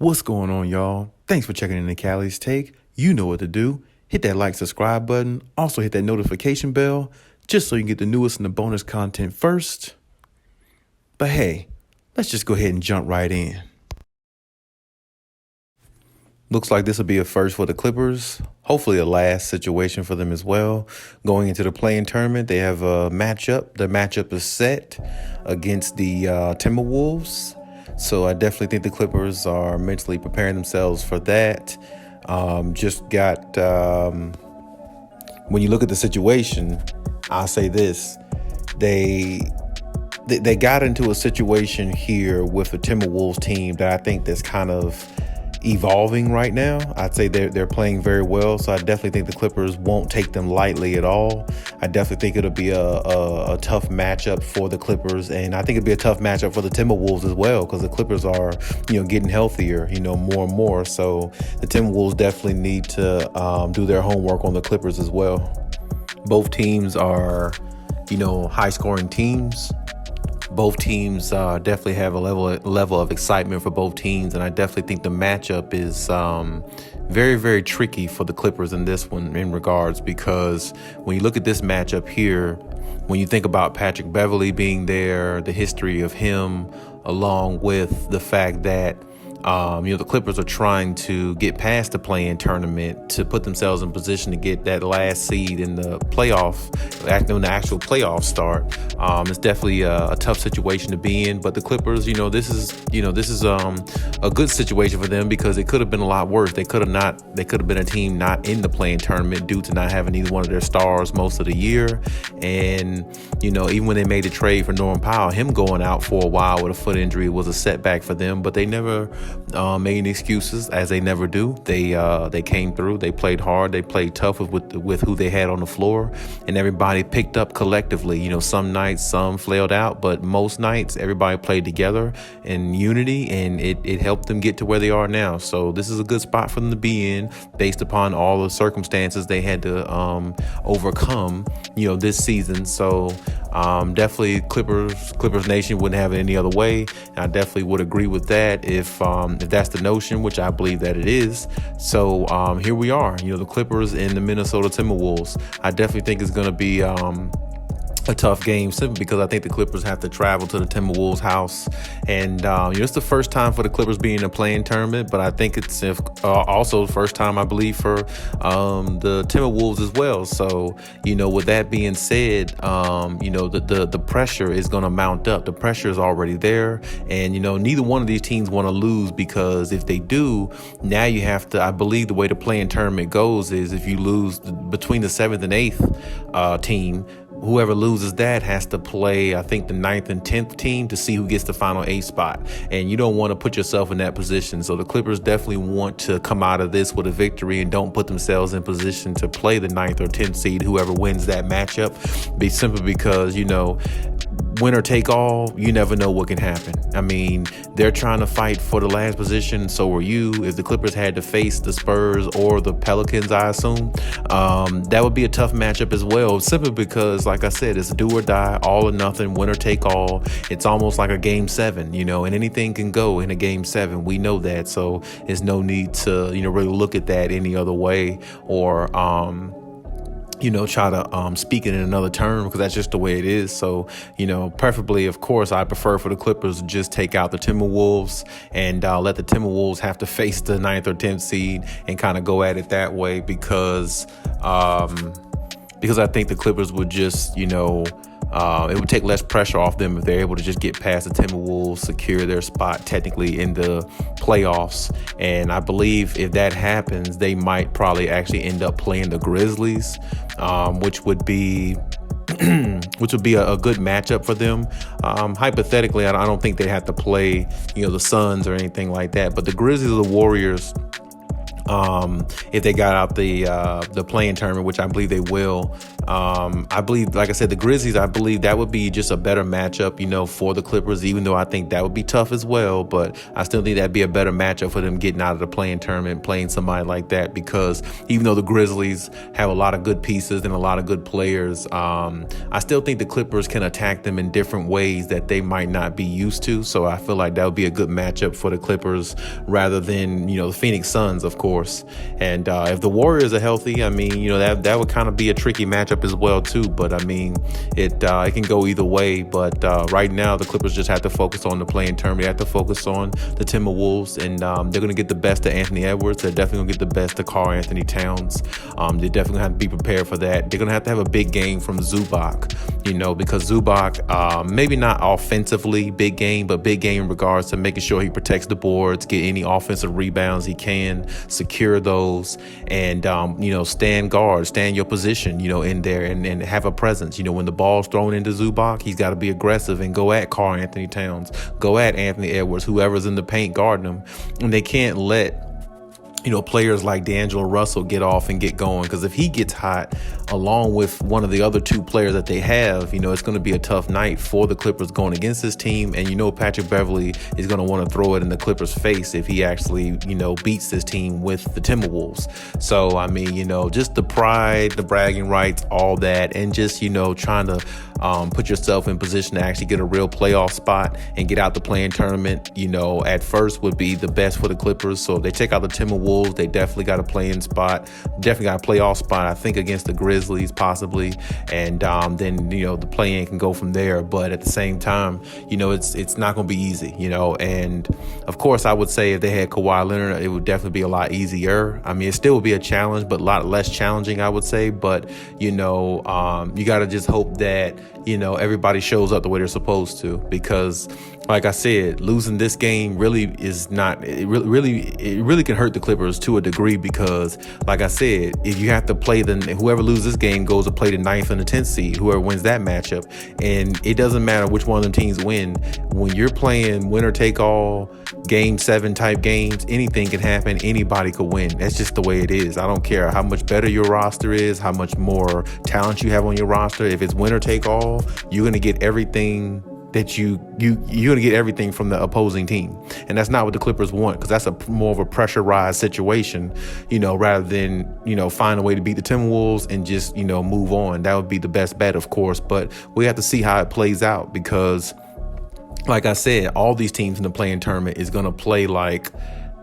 What's going on, y'all? Thanks for checking in the Khaliis Take. You know what to do. Hit that like, subscribe button. Also hit that notification bell just so you can get the newest and the bonus content first. But hey, let's just go ahead and jump right in. Looks like this will be a first for the Clippers. Hopefully a last situation for them as well. Going into the play-in tournament, they have a matchup. The matchup is set against the Timberwolves. So I definitely think the Clippers are mentally preparing themselves for that. When you look at the situation, I'll say this. They got into a situation here with the Timberwolves team that I think that's kind of evolving right now. I'd say they're playing very well, so I definitely think the Clippers won't take them lightly at all. I definitely think it'll be a tough matchup for the Clippers, and I think it'll be a tough matchup for the Timberwolves as well, because the Clippers are getting healthier more and more. So the Timberwolves definitely need to do their homework on the Clippers as well. Both teams are high scoring teams. Both teams definitely have a level of excitement for both teams, and I definitely think the matchup is very, very tricky for the Clippers in this one in regards, because when you look at this matchup here, when you think about Patrick Beverley being there, the history of him, along with the fact that the Clippers are trying to get past the play-in tournament to put themselves in position to get that last seed in the playoff, when the actual playoffs start. It's definitely a tough situation to be in, but the Clippers, this is a good situation for them, because it could have been a lot worse. They could have been a team not in the play-in tournament due to not having either one of their stars most of the year. And even when they made the trade for Norman Powell, him going out for a while with a foot injury was a setback for them, but they never made any excuses, as they never do. They came through. They played hard. They played tough with who they had on the floor, and everybody picked up collectively. Some nights some flailed out, but most nights everybody played together in unity, and it helped them get to where they are now. So this is a good spot for them to be in, based upon all the circumstances they had to overcome this season. So definitely Clippers Nation wouldn't have it any other way. And I definitely would agree with that if that's the notion, which I believe that it is. So here we are, the Clippers and the Minnesota Timberwolves. I definitely think it's going to be a tough game, simply because I think the Clippers have to travel to the Timberwolves house, and it's the first time for the Clippers being in a play-in tournament, but I think it's also the first time, I believe, for the Timberwolves as well. So with that being said, the pressure is going to mount up. The pressure is already there, and neither one of these teams want to lose, because if they do, now you have to, I believe the way the play-in tournament goes is, if you lose between the 7th and 8th team, whoever loses that has to play, I think, the 9th and 10th team to see who gets the final 8 spot. And you don't want to put yourself in that position. So the Clippers definitely want to come out of this with a victory and don't put themselves in position to play the 9th or 10th seed, whoever wins that matchup, simply because, winner take all, you never know what can happen. I mean, they're trying to fight for the last position, so are you. If the Clippers had to face the Spurs or the Pelicans, I assume, that would be a tough matchup as well, simply because, like I said, it's do or die, all or nothing, winner take all. It's almost like a game 7, and anything can go in a game 7. We know that, so there's no need to, really look at that any other way, or try to speak it in another term, because that's just the way it is. So, preferably, of course, I prefer for the Clippers to just take out the Timberwolves and let the Timberwolves have to face the 9th or 10th seed and kind of go at it that way, because I think the Clippers would just, it would take less pressure off them if they're able to just get past the Timberwolves, secure their spot technically in the playoffs. And I believe if that happens, they might probably actually end up playing the Grizzlies, which would be a good matchup for them. Hypothetically, I don't think they have to play, the Suns or anything like that. But the Grizzlies or the Warriors, if they got out the play-in tournament, which I believe they will, I believe, like I said, the Grizzlies, I believe that would be just a better matchup, for the Clippers, even though I think that would be tough as well. But I still think that'd be a better matchup for them getting out of the play-in tournament, playing somebody like that, because even though the Grizzlies have a lot of good pieces and a lot of good players, I still think the Clippers can attack them in different ways that they might not be used to. So I feel like that would be a good matchup for the Clippers rather than, the Phoenix Suns, of course. And if the Warriors are healthy, I mean, that would kind of be a tricky matchup as well too, but I mean it can go either way. But right now the Clippers just have to focus on the play-in tournament. They have to focus on the Timberwolves, and they're going to get the best of Anthony Edwards. They're definitely going to get the best of Karl Anthony Towns. They're definitely going to have to be prepared for that. They're going to have a big game from Zubac, because Zubac, maybe not offensively big game, but big game in regards to making sure he protects the boards, get any offensive rebounds he can, secure those, and stand guard, stand your position, in there, and have a presence. When the ball's thrown into Zubac, he's got to be aggressive and go at Karl Anthony Towns, go at Anthony Edwards, whoever's in the paint guarding him. And they can't let players like D'Angelo Russell get off and get going, because if he gets hot along with one of the other two players that they have, it's going to be a tough night for the Clippers going against this team. And Patrick Beverley is going to want to throw it in the Clippers' face if he actually beats this team with the Timberwolves. So I mean, just the pride, the bragging rights, all that, and just trying to put yourself in position to actually get a real playoff spot and get out the play-in tournament, at first would be the best for the Clippers. So if they take out the Timberwolves, they definitely got a play-in spot, definitely got a playoff spot, I think, against the Grizzlies possibly, and then the play-in can go from there. But at the same time, it's not going to be easy, and of course I would say if they had Kawhi Leonard, it would definitely be a lot easier. I mean, it still would be a challenge, but a lot less challenging, I would say. But you got to just hope that everybody shows up the way they're supposed to, because like I said, losing this game really is not, it really can hurt the Clippers to a degree, because like I said, if you have to play whoever loses this game goes to play the 9th and the 10th seed, whoever wins that matchup. And it doesn't matter which one of them teams win. When you're playing winner take all, game 7 type games, anything can happen. Anybody could win. That's just the way it is. I don't care how much better your roster is, how much more talent you have on your roster. If it's winner take all, you're going to get everything that you're going to get everything from the opposing team. And that's not what the Clippers want, because that's more of a pressurized situation, rather than, find a way to beat the Timberwolves and just, move on. That would be the best bet, of course. But we have to see how it plays out, because like I said, all these teams in the play-in tournament is going to play like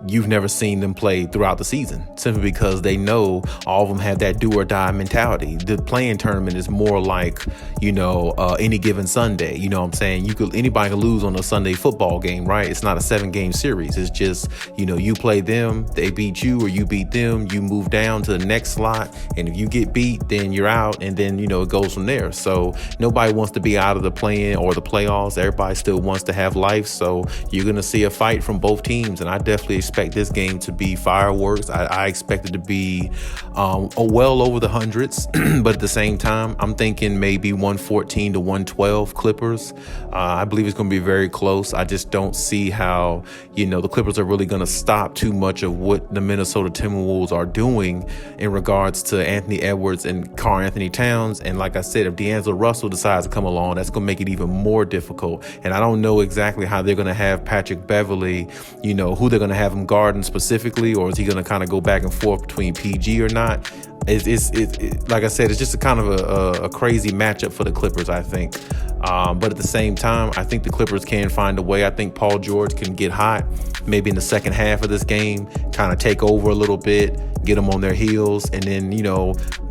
you've never seen them play throughout the season, simply because they know all of them have that do or die mentality. The play-in tournament is more like, any given Sunday. You know what I'm saying? Anybody can lose on a Sunday football game, right? It's not a 7-game series. It's just, you play them, they beat you, or you beat them, you move down to the next slot. And if you get beat, then you're out. And then, it goes from there. So nobody wants to be out of the play-in or the playoffs. Everybody still wants to have life. So you're going to see a fight from both teams. And I definitely expect this game to be fireworks. I expect it to be well over the hundreds. But at the same time, I'm thinking maybe 114 to 112 Clippers. I believe it's going to be very close. I just don't see how, the Clippers are really going to stop too much of what the Minnesota Timberwolves are doing in regards to Anthony Edwards and Karl Anthony Towns. And like I said, if D'Angelo Russell decides to come along, that's going to make it even more difficult. And I don't know exactly how they're going to have Patrick Beverley, who they're going to have him guarding specifically, or is he going to kind of go back and forth between PG or not? It's like I said, it's just a kind of a crazy matchup for the Clippers, I think. But at the same time, I think the Clippers can find a way. I think Paul George can get hot maybe in the second half of this game, kind of take over a little bit, get them on their heels, and then,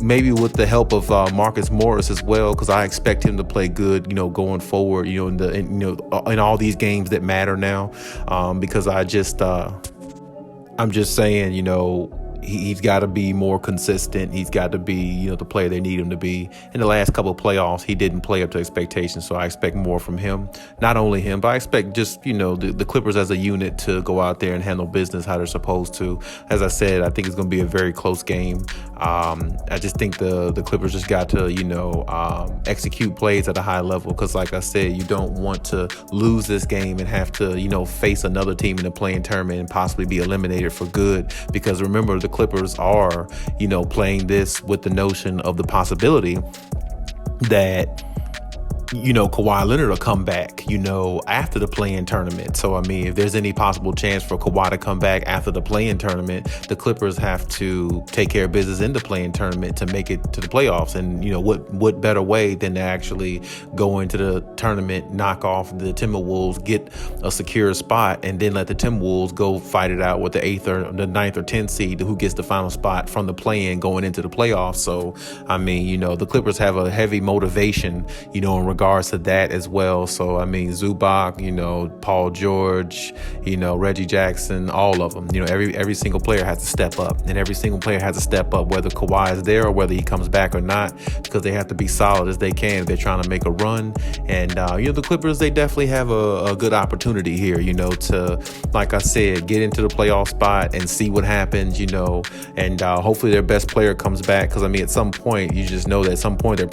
maybe with the help of Marcus Morris as well, because I expect him to play good, going forward, in all these games that matter now, because I'm just saying, he's got to be more consistent. He's got to be, the player they need him to be. In the last couple of playoffs, he didn't play up to expectations, so I expect more from him. Not only him, but I expect just, the Clippers as a unit to go out there and handle business how they're supposed to. As I said, I think it's going to be a very close game. I just think the Clippers just got to, execute plays at a high level, because like I said, you don't want to lose this game and have to, face another team in the play-in tournament and possibly be eliminated for good, because remember, the Clippers are, playing this with the notion of the possibility that Kawhi Leonard will come back, after the play-in tournament. So, I mean, if there's any possible chance for Kawhi to come back after the play-in tournament, the Clippers have to take care of business in the play-in tournament to make it to the playoffs. And, what better way than to actually go into the tournament, knock off the Timberwolves, get a secure spot, and then let the Timberwolves go fight it out with the 8th or the 9th or 10th seed, who gets the final spot from the play-in going into the playoffs. So, I mean, the Clippers have a heavy motivation, in regards to that as well. So, I mean, Zubac, Paul George, Reggie Jackson, all of them, every single player has to step up, and every single player has to step up, whether Kawhi is there or whether he comes back or not, because they have to be solid as they can if they're trying to make a run. And, the Clippers, they definitely have a good opportunity here, to, like I said, get into the playoff spot and see what happens, and hopefully their best player comes back, because, I mean, at some point, you just know that at some point they're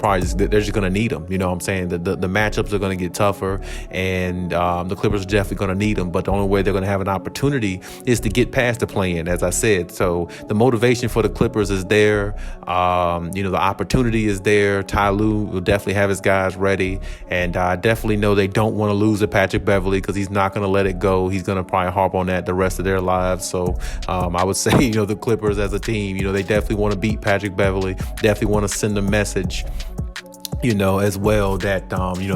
just going to need them. You know what I'm saying? The matchups are going to get tougher, and the Clippers are definitely going to need them. But the only way they're going to have an opportunity is to get past the play-in, as I said. So the motivation for the Clippers is there. The opportunity is there. Ty Lue will definitely have his guys ready, and I definitely know they don't want to lose to Patrick Beverley, because he's not going to let it go. He's going to probably harp on that the rest of their lives. So I would say, the Clippers as a team, they definitely want to beat Patrick Beverley. Definitely want to send a message, as well, that,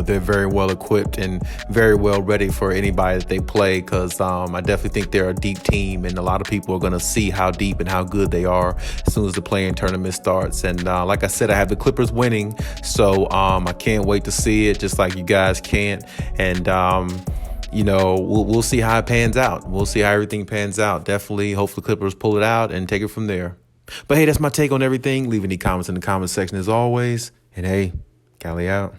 they're very well equipped and very well ready for anybody that they play, because I definitely think they're a deep team, and a lot of people are going to see how deep and how good they are as soon as the play-in tournament starts. And like I said, I have the Clippers winning, so I can't wait to see it, just like you guys can't. And we'll see how it pans out. We'll see how everything pans out. Definitely hope the Clippers pull it out and take it from there. But hey, that's my take on everything. Leave any comments in the comment section as always. And hey, Khaliis out.